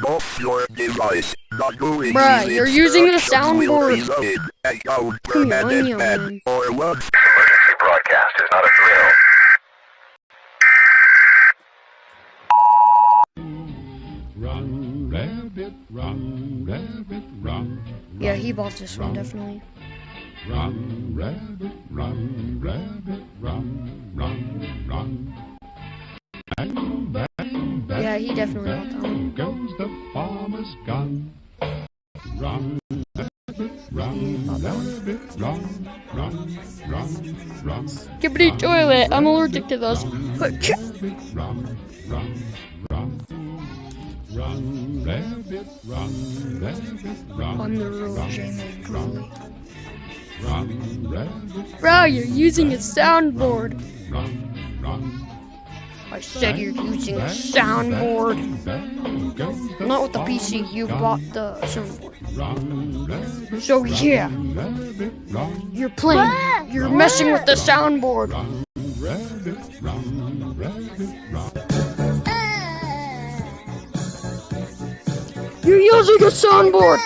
off your device. Not going Bruh, you're using the soundboard. Come here, man. Or what? Emergency broadcast is not a drill. Run, rabbit, run, rabbit, run. Yeah, he bought this one, definitely. Run, rabbit, run, rabbit, run, run, run. Bang, bang, bang. Yeah, he definitely bought that one. Goes the farmer's gun. Run, rabbit, run, rabbit, run, run, run, run. Skippity toilet, I'm allergic to those. Rabbit, run, run, run. Run, rabbit, run, rabbit, run. On the road, J-Man Drooly. Run, rabbit, Bro, you're using a soundboard. run, run. I said you're using a soundboard. Not with the PC, you bought the soundboard. Run, rabbit, So yeah, rabbit, run, you're playing, you're messing with the soundboard. rabbit, run, rabbit, run. You're using a soundboard.